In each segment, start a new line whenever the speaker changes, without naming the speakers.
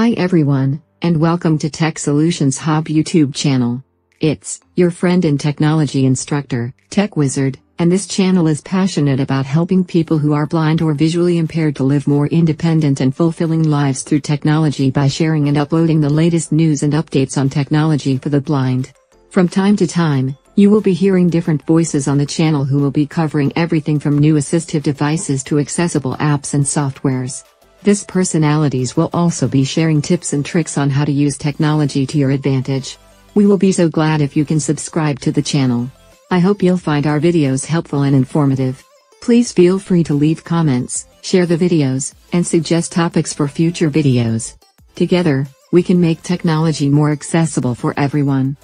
Hi everyone, and welcome to Tech Solutions Hub YouTube channel. It's your friend and technology instructor, Tech Wizard, and this channel is passionate about helping people who are blind or visually impaired to live more independent and fulfilling lives through technology by sharing and uploading the latest news and updates on technology for the blind. From time to time, you will be hearing different voices on the channel who will be covering everything from new assistive devices to accessible apps and softwares. These personalities will also be sharing tips and tricks on how to use technology to your advantage. We will be so glad if you can subscribe to the channel. I hope you'll find our videos helpful and informative. Please feel free to leave comments, share the videos, and suggest topics for future videos. Together, we can make technology more accessible for everyone.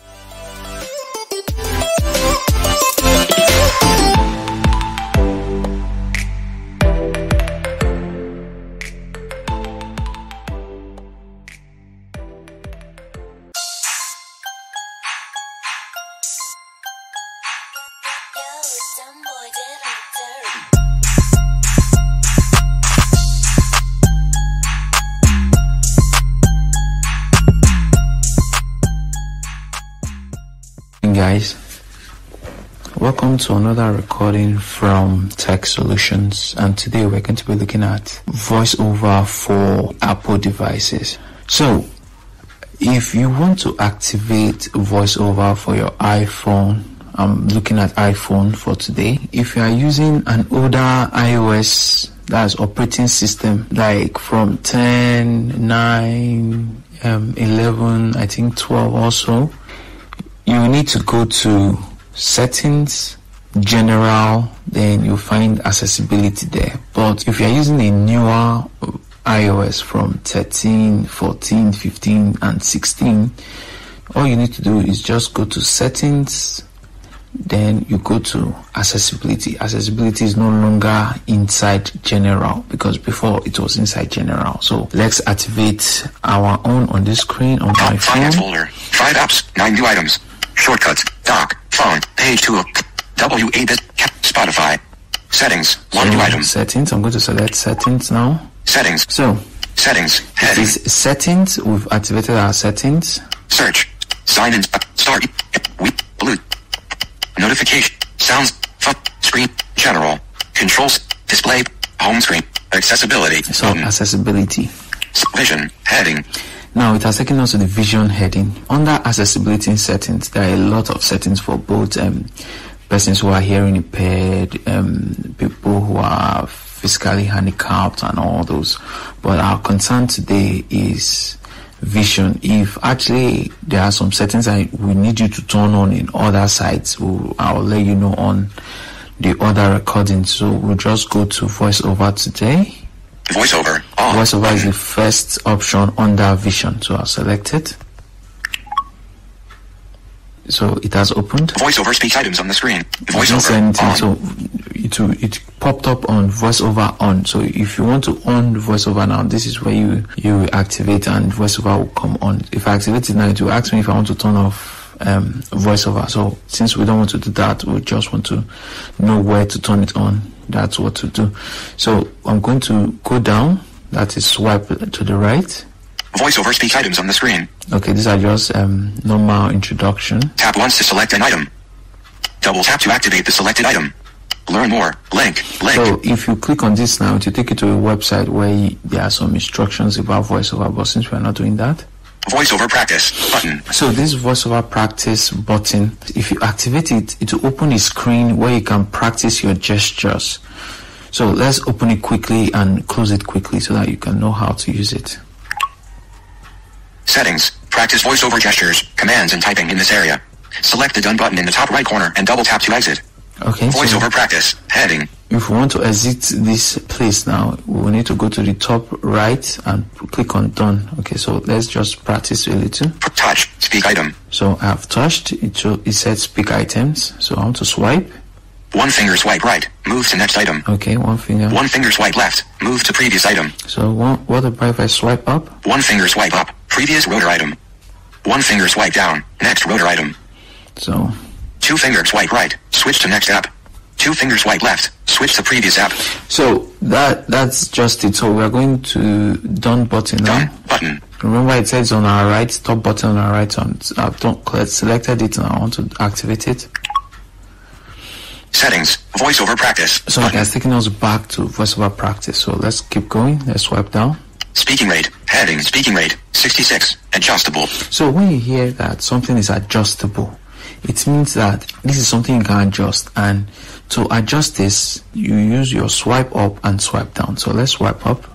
Guys, welcome to another recording from Tech Solutions, and today we're going to be looking at voiceover for Apple devices. So if you want to activate voiceover for your iPhone, I'm looking at iPhone for today. If you are using an older iOS, that's operating system, like from 10, 9, 11, I think 12 also, you need to go to settings, general, then you'll find accessibility there. But if you're using a newer iOS from 13, 14, 15 and 16, all you need to do is just go to settings, then you go to accessibility. Accessibility is no longer inside general because before it was inside general. So let's activate our own on this screen on my phone.
Finance folder, 5 apps, 9 new items. Shortcuts, dock, phone, page 2, W8, Spotify, settings, 1 new item.
Settings, I'm going to select settings now.
Settings.
So,
settings, heading.
This is settings, we've activated our settings.
Search, sign in, start, blue, notification, sounds, phone, screen, general, controls, display, home screen, accessibility.
So, accessibility.
Vision, heading.
Now it has taken us to the vision heading. Under accessibility settings, there are a lot of settings for both persons who are hearing impaired, people who are physically handicapped and all those. But our concern today is vision. If actually there are some settings that we need you to turn on in other sites, I'll let you know on the other recording. So we'll just go to voiceover today.
Voiceover on.
Voiceover is the first option under vision, so I'll select it. So it has opened.
Voiceover speech items on the screen. Voiceover on.
So it popped up on voiceover on. So if you want to on voiceover now, this is where you activate and voiceover will come on. If I activate it now, it will ask me if I want to turn off voiceover. So since we don't want to do that, we just want to know where to turn it on. That's what to do. So I'm going to go down, that is swipe to the right.
Voiceover speak items on the screen.
Okay, these are just normal introduction.
Tap once to select an item. Double tap to activate the selected item. Learn more, link.
So if you click on this now, it will take you to a website where there are some instructions about voiceover, but since we are not doing that,
voiceover practice button.
So this voiceover practice button, if you activate it, it will open a screen where you can practice your gestures. So let's open it quickly and close it quickly so that you can know how to use it.
Settings, practice voiceover gestures, commands and typing in this area. Select the done button in the top right corner and double tap to exit.
Okay.
Voiceover practice, heading.
If we want to exit this place now, we will need to go to the top right and click on done. Okay, so let's just practice a little.
Touch, speak item.
So I have touched, it said speak items. So I want to swipe.
One finger swipe right, move to next item.
Okay, one finger.
One finger swipe left, move to previous item.
So what about if I swipe up?
One finger swipe up, previous rotor item. One finger swipe down, next rotor item.
So.
Two finger swipe right, switch to next app. Two finger swipe left, switch to previous app.
So that's just it. So we are going to done button now.
Done button.
Remember it says on our right, top button on our right. I've selected it and I want to activate it.
Settings, voiceover practice.
So it has taken us back to voiceover practice. So let's keep going. Let's swipe down.
Speaking rate, heading, speaking rate, 66, adjustable.
So when you hear that something is adjustable, it means that this is something you can adjust. And to adjust this, you use your swipe up and swipe down. So let's swipe up.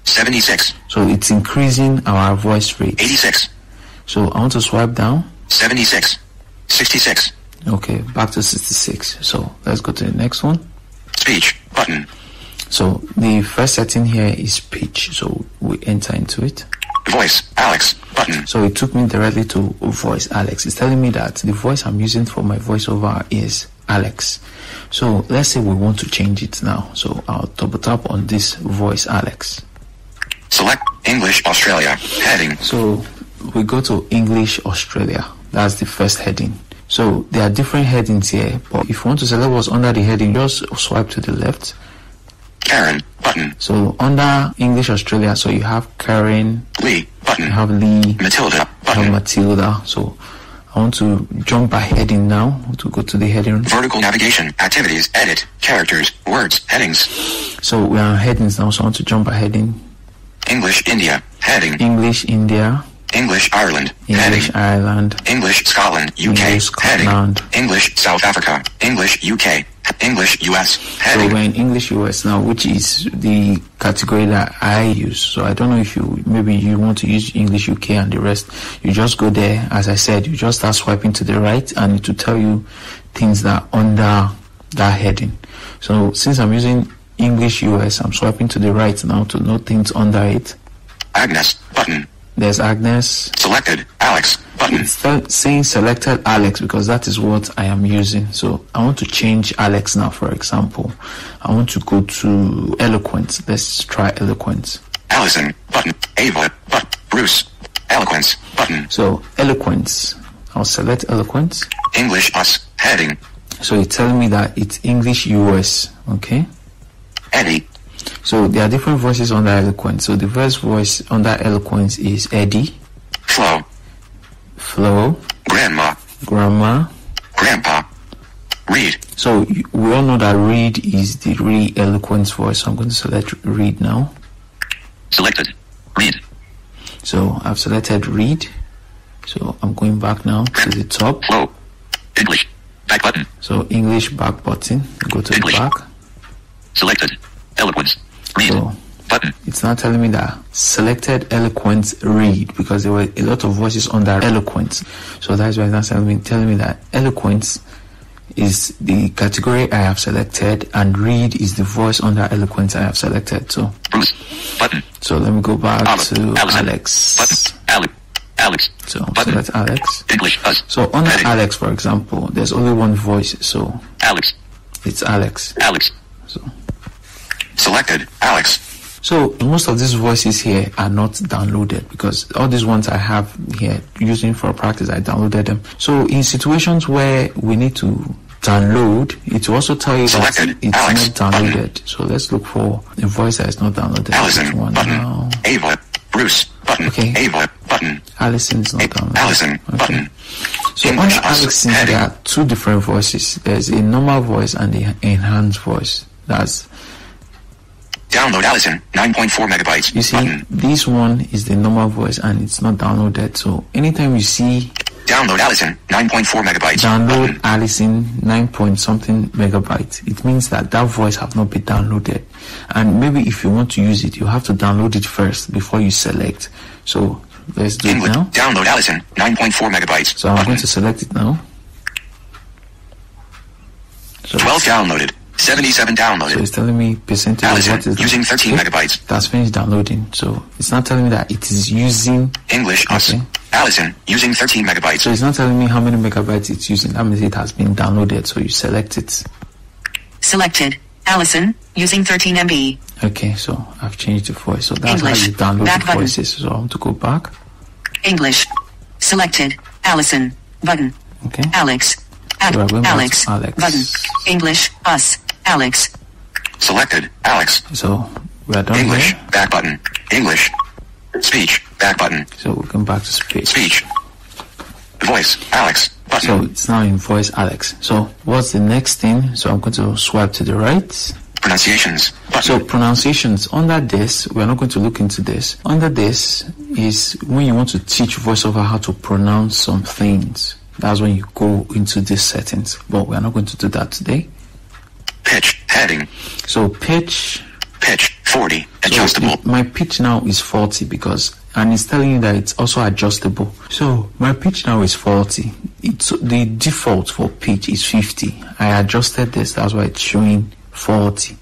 76.
So it's increasing our voice rate.
86.
So I want to swipe down.
76. 66.
Okay, back to 66. So let's go to the next one.
Speech, button.
So the first setting here is pitch. So we enter into it.
Voice, Alex, button.
So it took me directly to voice Alex. It's telling me that the voice I'm using for my voiceover is Alex. So let's say we want to change it now. So I'll double tap on this voice Alex.
Select English Australia, heading.
So we go to English Australia. That's the first heading. So there are different headings here, but if you want to select what's under the heading, just swipe to the left.
Karen, button.
So under English Australia, so you have Karen,
Lee, button.
you have Lee,
Matilda,
you
button.
have Matilda. So I want to jump by heading now, to go to the heading.
Vertical navigation, activities, edit, characters, words, headings.
So we are on headings now, so I want to jump by heading.
English India, heading.
English India,
English Ireland,
English
heading.
Ireland,
Scotland, UK,
English Scotland,
heading. English South Africa, English UK, English US, heading.
So we're in English US now, which is the category that I use. So I don't know if maybe you want to use English UK and the rest. You just go there. As I said, you just start swiping to the right and it will tell you things that are under that heading. So since I'm using English US, I'm swiping to the right now to know things under it.
Agnes, button.
There's Agnes.
Selected, Alex, button.
It's saying selected Alex because that is what I am using. So I want to change Alex now, for example. I want to go to Eloquence. Let's try Eloquence.
Allison, button. Ava, button. Bruce, Eloquence, button.
So Eloquence. I'll select Eloquence.
English US, heading.
So it's telling me that it's English US. Okay.
Eddie.
So there are different voices under Eloquence. So the first voice under Eloquence is Eddie.
Flo.
Flo.
Grandma.
Grandma.
Grandpa. Reed.
So we all know that Reed is the really Eloquence voice. So I'm going to select Reed now.
Selected. Reed.
So I've selected Reed. So I'm going back now to the top.
Flo. English. Back button.
So English back button. Go to
English.
the back.
Selected. Eloquence. Read.
So
button.
It's not telling me that selected Eloquence Read because there were a lot of voices under Eloquence. So that's why it's not telling me that Eloquence is the category I have selected and Read is the voice under Eloquence I have selected. So
Bruce. Button.
So let me go back to
Allison.
Alex.
Button. Alex.
So
button.
select Alex.
English us.
So under
Heading.
Alex, for example, there's only one voice. So
Alex.
it's Alex.
Alex.
So
Selected. Alex.
So most of these voices here are not downloaded because all these ones I have here using for practice, I downloaded them. So in situations where we need to download, it will also tell you
Selected.
that it's
Alex.
not downloaded. Button. So let's look for a voice that is not downloaded.
Allison.
One
Button.
now.
Ava. Bruce. Button.
Okay.
Ava. Button.
Allison is not downloaded.
Allison.
Okay.
Button.
So
English
under
us.
Allison,
Heading.
there are two different voices. There's a normal voice and the enhanced voice. That's
Download Allison. 9.4 megabytes.
You see,
Button.
this one is the normal voice and it's not downloaded. So anytime you see
Download Allison. 9.4 megabytes.
download
Button.
Allison 9 point something megabytes, it means that that voice have not been downloaded. And maybe if you want to use it, you have to download it first before you select. So let's do it
English.
now.
Download Allison. 9.4 megabytes.
So I'm
Button.
going to select it now. So
12 downloaded. 77 downloaded.
So it's telling me percentage of
Allison,
what is
using
that?
13
Okay,
megabytes.
That's finished downloading. So it's not telling me that it is using.
English us.
Okay.
Allison, using 13 megabytes.
So it's not telling me how many megabytes it's using. That means it has been downloaded. So you select it.
Selected. Allison, using 13 MB.
Okay, so I've changed the voice. So that's
English.
how you download
Back
the
button.
voices. So I want to go back.
English. Selected. Allison. Button.
Okay.
Alex.
So I went back
Alex.
to Alex.
Button. English. Us. Alex.
Selected. Alex.
So we are done
English.
here.
Back button. English. Speech. Back button.
So we'll come back to speech.
Speech. Voice. Alex. Button.
So it's now in voice Alex. So what's the next thing? So I'm going to swipe to the right.
Pronunciations. Button.
So pronunciations, under this, we're not going to look into this. Under this is when you want to teach VoiceOver how to pronounce some things. That's when you go into these settings. But we're not going to do that today.
Pitch. Heading.
So pitch.
Pitch. 40. Adjustable.
So my pitch now is 40 and it's telling you that it's also adjustable. So my pitch now is 40. The default for pitch is 50. I adjusted this, that's why it's showing 40,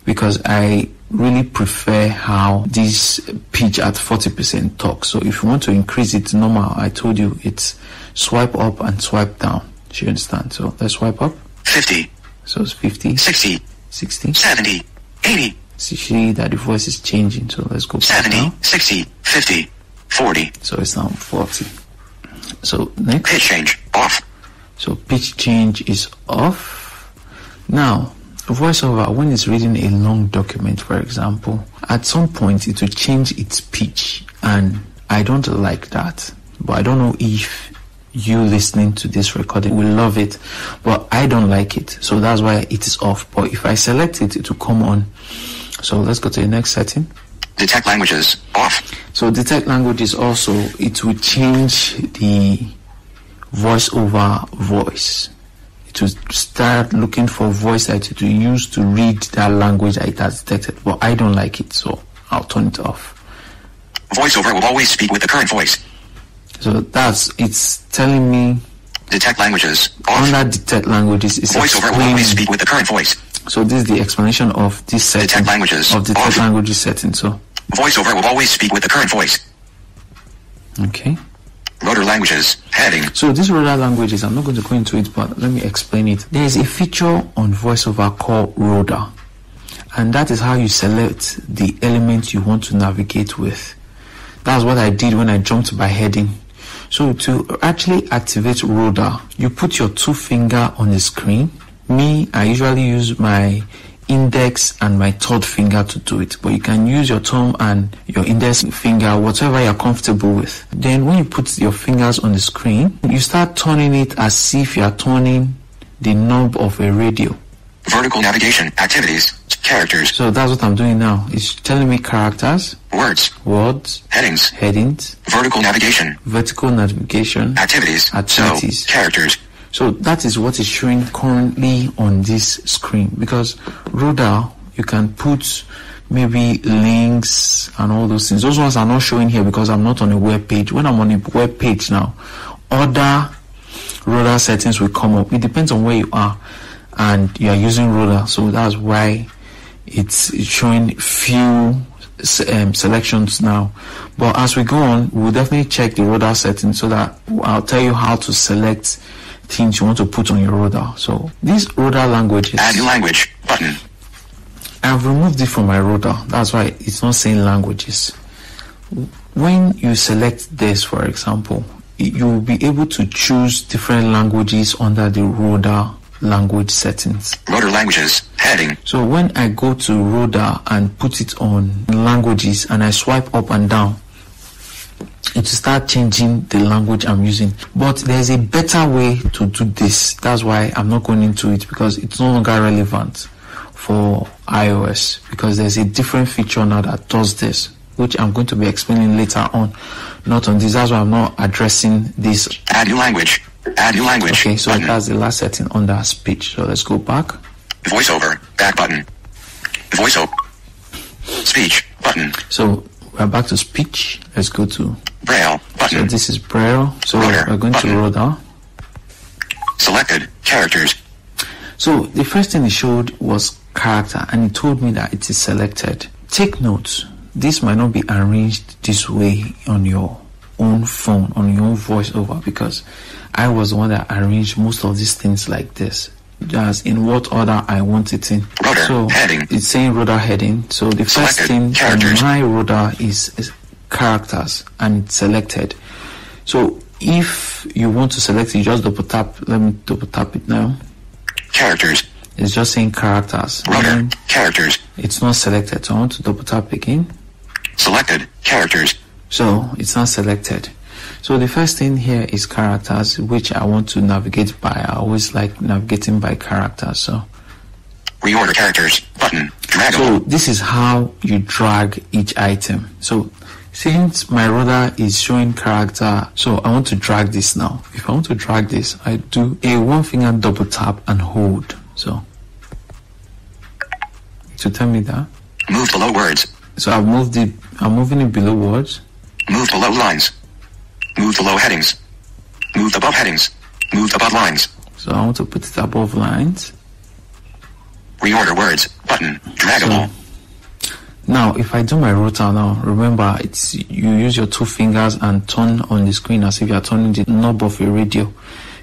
because I really prefer how this pitch at 40% talks. So if you want to increase it normal, I told you it's swipe up and swipe down. Do you understand? So let's swipe up.
50.
So it's 50.
60.
60.
70. 80.
See that the voice is changing. So let's go back
70.
now.
60. 50. 40.
So it's now 40. So next.
Pitch change. Off.
So pitch change is off. Now, VoiceOver, when it's reading a long document, for example, at some point it will change its pitch, and I don't like that. But I don't know if you listening to this recording will love it, but I don't like it. So that's why it is off. But if I select it, it will come on. So let's go to the next setting.
Detect languages. Off.
So detect languages also, it will change the VoiceOver voice. It will start looking for voice that it will use to read that language that it has detected. But I don't like it, so I'll turn it off.
VoiceOver will always speak with the current voice.
So it's telling me
detect languages. Off.
Under detect languages, it's
VoiceOver will always speak with the current voice.
So this is the explanation of this setting.
Detect languages.
Of detect
off.
languages setting. So
VoiceOver will always speak with the current voice.
Okay.
Rotor languages. Heading.
So these rotor languages, I'm not going to go into it, but let me explain it. There is a feature on VoiceOver called rotor, and that is how you select the element you want to navigate with. That's what I did when I jumped by heading. So to actually activate rotor, you put your two finger on the screen. Me, I usually use my index and my third finger to do it, but you can use your thumb and your index finger, whatever you're comfortable with. Then when you put your fingers on the screen, you start turning it as if you're turning the knob of a radio.
Vertical navigation. Activities. Characters.
So that's what I'm doing now. It's telling me characters, words, headings,
vertical navigation,
activities.
So, characters.
So that is what is showing currently on this screen, because rotor, you can put maybe links and all those things. Those ones are not showing here because I'm not on a web page. When I'm on a web page now, other rotor settings will come up. It depends on where you are and you are using rotor, so that's why it's showing few selections now. But as we go on, we'll definitely check the rotor settings so that I'll tell you how to select things you want to put on your rotor. So these rotor languages,
add new language button.
I've removed it from my rotor. That's why it's not saying languages. When you select this, for example, you will be able to choose different languages under the rotor language settings.
Rotor languages, heading.
So when I go to rotor and put it on languages and I swipe up and down, it will start changing the language I'm using. But there's a better way to do this. That's why I'm not going into it, because it's no longer relevant for iOS, because there's a different feature now that does this, which I'm going to be explaining later on, not on this. That's why I'm not addressing this.
Add new language. Add new language.
Okay, so
button.
that's the last setting under speech. So let's go back.
VoiceOver, back button. VoiceOver, speech, button.
So we're back to speech. Let's go to
Braille, button.
So this is Braille. So
rotor,
we're going
button.
to rotor.
Selected, characters.
So the first thing it showed was character, and it told me that it is selected. Take note, this might not be arranged this way on your own phone, on your own VoiceOver, because I was the one that arranged most of these things like this, just in what order I want it in.
Rotor,
so
heading.
It's saying rotor heading. So the first
Selected,
thing
characters.
on my rotor is characters, and it's selected. So if you want to select it, you just double tap. Let me double tap it now.
Characters.
It's just saying characters.
Rotor, characters.
It's not selected, so I want to double tap again.
Selected, characters.
So it's not selected. So the first thing here is characters, which I want to navigate by. I always like navigating by characters. So
reorder characters button.
So this is how you drag each item. So since my ruler is showing character, so I want to drag this now. If I want to drag this, I do a one finger double tap and hold. So to tell me that.
Move below words.
So I'm moving it below words.
Move below lines. Move below headings. Move above headings. Move above lines.
So I want to put it above lines.
Reorder words button. Draggable.
So, now if I do my rotor now, remember it's you use your two fingers and turn on the screen as if you are turning the knob of a radio. You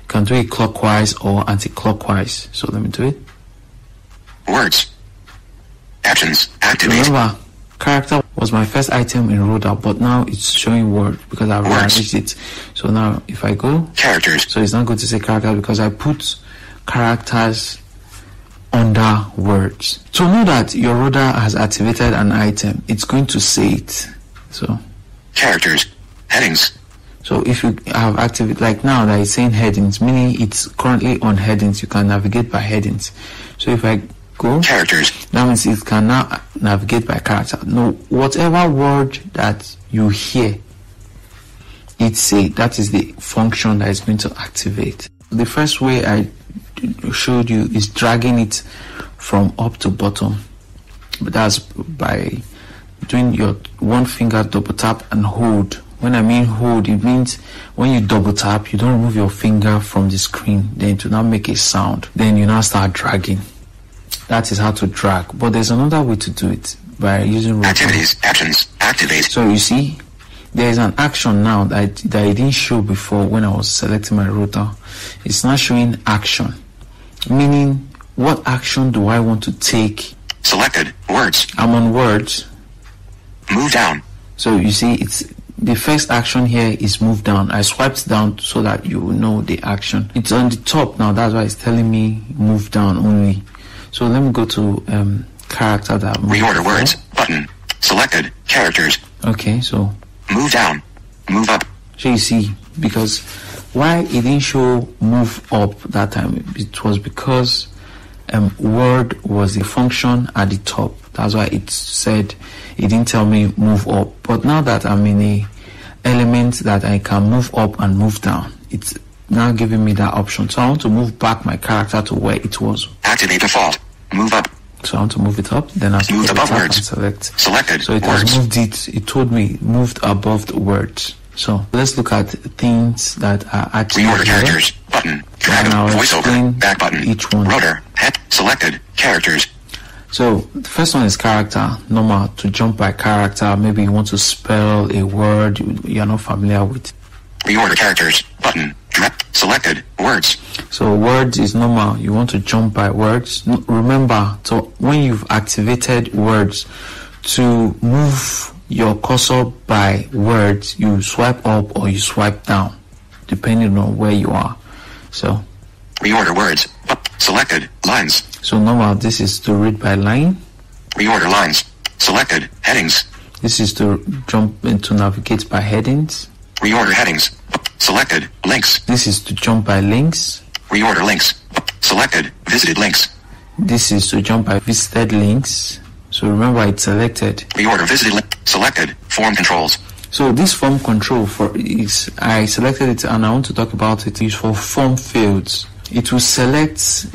can do it clockwise or anti-clockwise. So let me do it.
Words. Actions. Activate.
Remember, character was my first item in rotor, but now it's showing word because I've rearranged it. So now if I go
characters,
so it's not going to say characters because I put characters under words. So know that your rotor has activated an item. It's going to say it. So
characters, headings.
So if you have activated, like now that it's saying headings, meaning it's currently on headings, you can navigate by headings. So if I go
characters,
that means it can now navigate by character. No, whatever word that you hear it say, that is the function that is going to activate. The first way I showed you is dragging it from up to bottom, but that's by doing your one finger double tap and hold. When I mean hold, it means when you double tap, you don't remove your finger from the screen, then to now make a sound, then you now start dragging. That is how to drag. But there's another way to do it by using rotor.
Activities, actions, activate.
So you see, there is an action now that it didn't show before when I was selecting my rotor. It's not showing action, meaning what action do I want to take?
Selected words.
I'm on words.
Move down.
So you see, it's the first action here is move down. I swiped down so that you will know the action. It's on the top now. That's why it's telling me move down only. So let me go to character that
reorder words button. Selected characters.
Okay, so
move down, move up.
So you see, because why it didn't show move up that time, it was because word was the function at the top. That's why it said it didn't tell me move up. But now that I'm in a element that I can move up and move down, it's now giving me that option. So I want to move back my character to where it was.
Activate default. Move up.
So I want to move it up. Then I
move above words.
And select.
Selected.
So it
words.
has moved it. It told me moved above the words. So let's look at things that are actually
reorder characters button. Drag voiceover. Back button.
Each one.
Rotor. Head. Selected characters.
So the first one is character. Normal to jump by character. Maybe you want to spell a word you're not familiar with.
Reorder characters button. Selected words.
So words is normal. You want to jump by words. Remember, so when you've activated words, to move your cursor by words, you swipe up or you swipe down, depending on where you are. So
reorder words. Selected lines.
So normal, this is to read by line.
Reorder lines. Selected headings.
This is to jump and to navigate by headings.
Reorder headings. Selected links.
This is to jump by links.
Reorder links. Selected visited links.
This is to jump by visited links. So remember, it's selected.
Reorder visited link. Selected form controls.
So this form control I selected it and I want to talk about it. Is for form fields. It will select,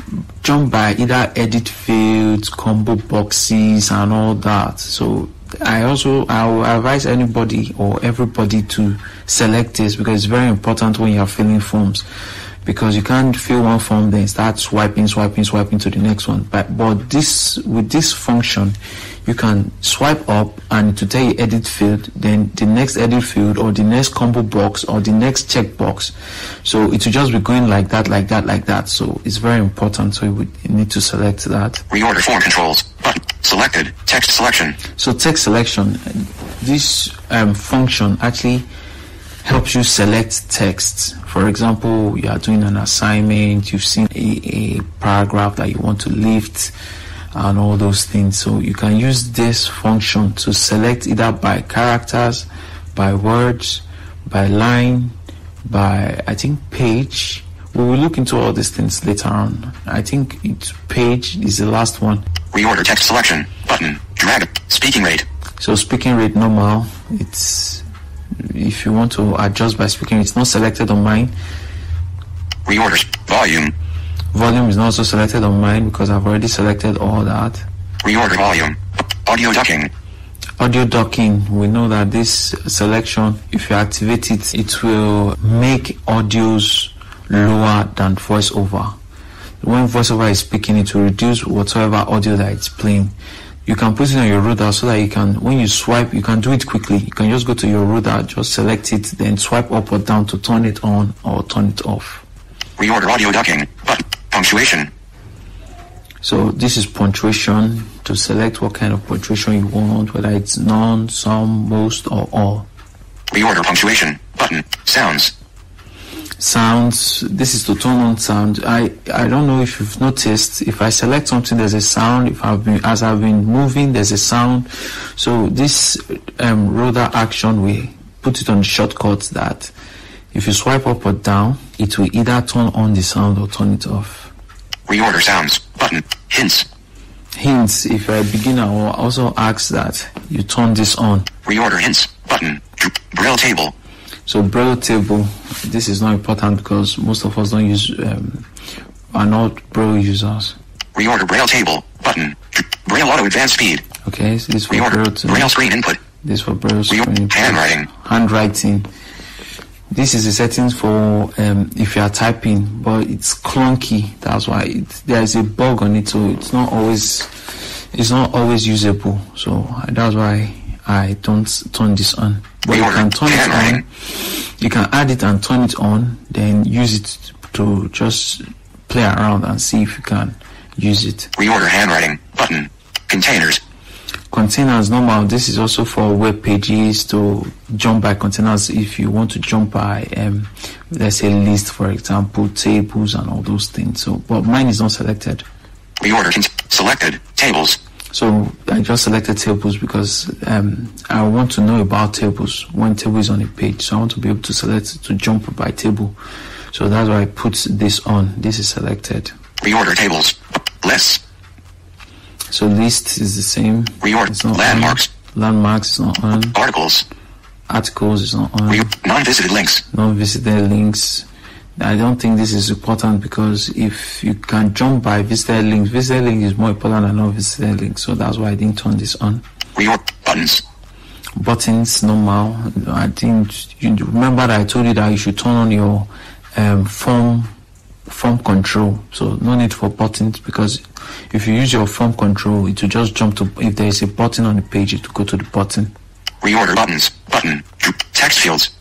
jump by either edit fields, combo boxes, and all that. So I will advise anybody or everybody to select this because it's very important when you are filling forms, because you can't fill one form then start swiping to the next one. But this, with this function, you can swipe up and to tell you edit field, then the next edit field or the next combo box or the next checkbox. So it will just be going like that. So it's very important. So you need to select that.
Reorder form controls button. Selected text selection.
So text selection, this function actually helps you select text. For example, you are doing an assignment, you've seen a paragraph that you want to lift and all those things. So you can use this function to select either by characters, by words, by line, by, I think, page. We will look into all these things later on. I think it's page is the last one.
Reorder text selection. Button. Drag. Speaking rate.
So speaking rate normal. It's, if you want to adjust by speaking rate, it's not selected on mine.
Reorder. Volume.
Volume is not also selected on mine because I've already selected all that.
Reorder volume. Audio ducking.
Audio ducking, we know that this selection, if you activate it, it will make audios lower than voiceover. When voiceover is speaking, it will reduce whatever audio that it's playing. You can put it on your router so that you can, when you swipe, you can do it quickly. You can just go to your router, just select it, then swipe up or down to turn it on or turn it off.
Reorder audio ducking. Button. Punctuation.
So this is punctuation, to select what kind of punctuation you want, whether it's none, some, most, or all.
Reorder punctuation. Button. Sounds.
Sounds, this is to turn on sound. I don't know if you've noticed, if I select something, there's a sound. As I've been moving, there's a sound. So this roller action, we put it on the shortcut that if you swipe up or down, it will either turn on the sound or turn it off.
Reorder sounds. Button. Hints.
Hints, if you're a beginner, I will also ask that you turn this on.
Reorder hints. Button. Braille table.
So Braille table, this is not important because most of us don't use, are not Braille users.
Reorder Braille table. Button. Braille auto advanced speed.
Okay, so this is for
Reorder Braille screen input.
This is for Braille screen input.
Handwriting.
Handwriting. This is the settings for if you are typing, but it's clunky. That's why there is a bug on it, so it's not always usable. So that's why I don't turn this on. But you can turn it on. You can add it and turn it on, then use it to just play around and see if you can use it.
Reorder handwriting. Button. Containers.
Containers, normal. This is also for web pages, to jump by containers. If you want to jump by, let's say list, for example, tables and all those things. So, but mine is not selected.
Reorder selected tables.
So I just selected tables because I want to know about tables when table is on a page. So I want to be able to select to jump by table. So that's why I put this on. This is selected.
Reorder tables. Lists.
So list is the same.
Reorder landmarks.
On. Landmarks is not on.
Articles.
Articles is not on.
Non-visited links.
Non-visited links. I don't think this is important because if you can jump by visited links is more important than non-visited links. So that's why I didn't turn this on.
Reorder buttons.
Buttons, normal. I think you remember that I told you that you should turn on your form control. So no need for buttons, because if you use your form control, it will just jump to, if there is a button on the page, it will go to the button.
Reorder buttons. Button. Text fields.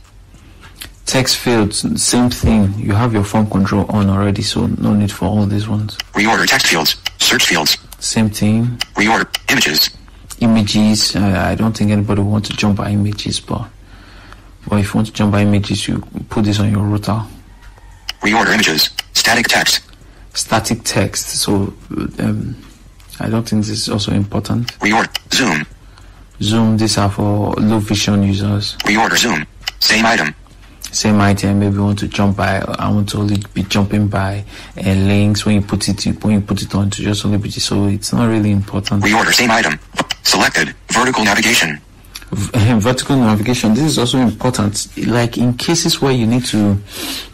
Text fields, same thing. You have your form control on already, so no need for all these ones.
Reorder text fields. Search fields.
Same thing.
Reorder images.
Images. I don't think anybody will want to jump by images, but if you want to jump by images, you put this on your router.
Reorder images. Static text.
Static text. So I don't think this is also important.
Reorder zoom.
Zoom. These are for low vision users.
Reorder zoom. Same item.
Same item. Maybe you want to jump by. I want to only be jumping by links when you put it on to just only be. So it's not really important.
Reorder same item. Selected. Vertical navigation.
Vertical navigation. This is also important. Like in cases where you need to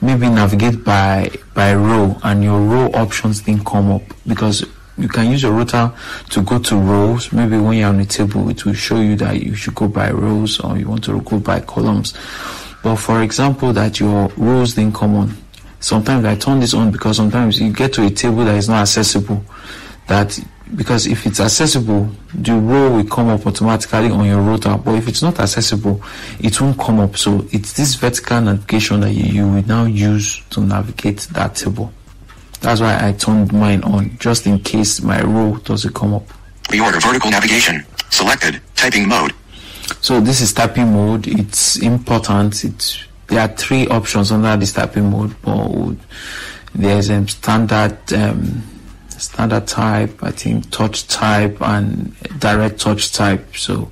maybe navigate by row and your row options didn't come up, because you can use your router to go to rows. Maybe when you're on a table, it will show you that you should go by rows or you want to go by columns. But for example, that your rows didn't come on. Sometimes I turn this on because sometimes you get to a table that is not accessible. Because if it's accessible, the row will come up automatically on your router. But if it's not accessible, it won't come up. So it's this vertical navigation that you will now use to navigate that table. That's why I turned mine on, just in case my row doesn't come up.
Reorder vertical navigation. Selected. Typing mode.
So this is typing mode. It's important. There are three options under this typing mode. But there's standard type, I think touch type, and direct touch type. So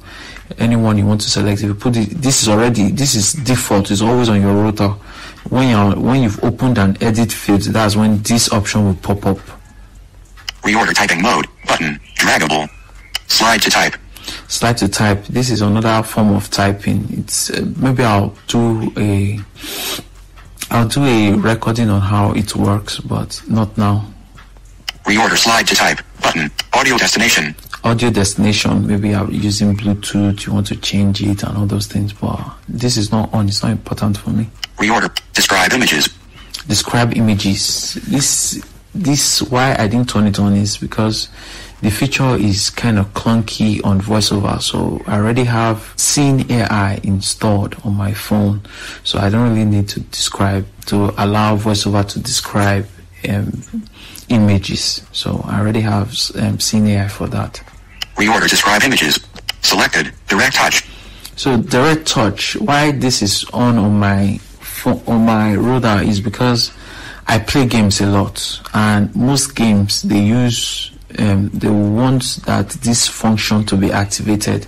anyone you want to select. If you put it, this is default, it's always on your router. When you've opened an edit field, that's when this option will pop up.
Reorder typing mode button, draggable. Slide to type.
Slide to type. This is another form of typing. It's maybe I'll do a recording on how it works, but not now.
Reorder slide to type button, audio destination.
Audio destination, maybe I'm using Bluetooth, you want to change it and all those things, but this is not on, it's not important for me.
Reorder, describe images.
Describe images. This why I didn't turn it on is because the feature is kind of clunky on VoiceOver, so I already have Scene AI installed on my phone, so I don't really need to allow VoiceOver to describe images. So I already have Scene AI for that.
Reorder describe images. Selected. Direct touch.
So direct touch. Why this is on my phone, on my router, is because I play games a lot, and most games they use they want that this function to be activated.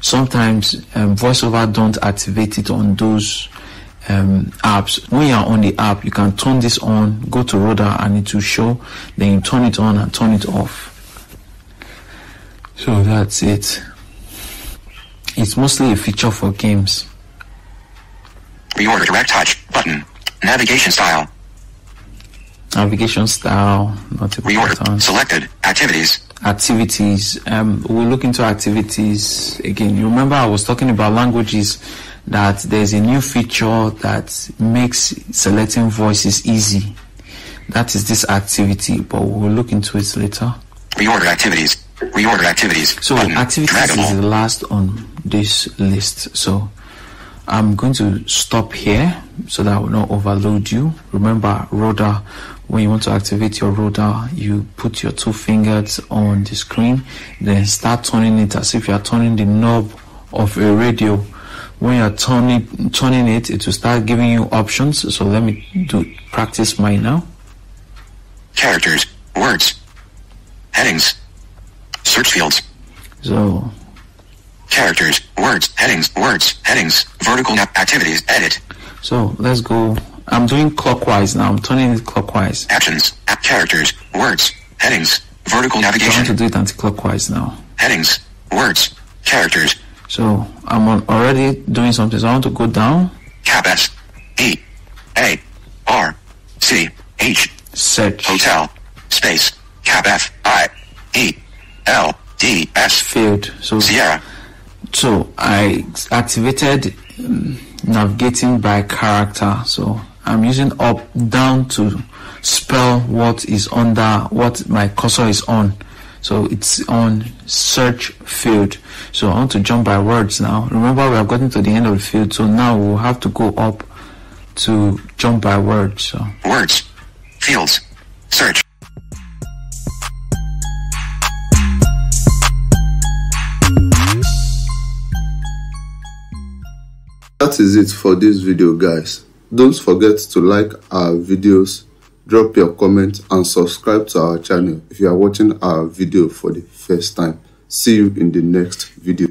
Sometimes VoiceOver don't activate it on those apps. When you're on the app, you can turn this on, go to router, and it will show. Then you turn it on and turn it off. So that's it. It's mostly a feature for games.
Reorder direct touch button. Navigation style.
Navigation style, not important.
Reorder selected. Activities.
Activities. We'll look into activities again. You remember I was talking about languages, that there's a new feature that makes selecting voices easy. That is this activity, but we'll look into it later.
Reorder activities. Reorder activities.
So
button.
activities
Draggable.
is the last on this list. So I'm going to stop here so that I will not overload you. Remember, router, when you want to activate your router, you put your 2 fingers on the screen, then start turning it as if you are turning the knob of a radio. When you're turning it, it will start giving you options. So let me practice mine now.
Characters, words, headings, search fields.
So
Characters, words, headings, vertical activities, edit.
So let's go. I'm doing clockwise now. I'm turning it clockwise.
Actions, characters, words, headings, vertical
I
navigation.
want to do it anti-clockwise now.
Headings, words, characters,
So I'm already doing something. So I want to go down.
cap S, E, A, R, C, H,
Search.
hotel, space, cap F, I, E, L, D, S,
Field.
Sierra.
So I activated navigating by character. So I'm using up, down to spell what is under, what my cursor is on. So it's on search field. So I want to jump by words now. Remember, we have gotten to the end of the field. So now we'll have to go up to jump by words. So
Words, fields, search.
That is it for this video, guys. Don't forget to like our videos, drop your comment, and subscribe to our channel if you are watching our video for the first time. See you in the next video.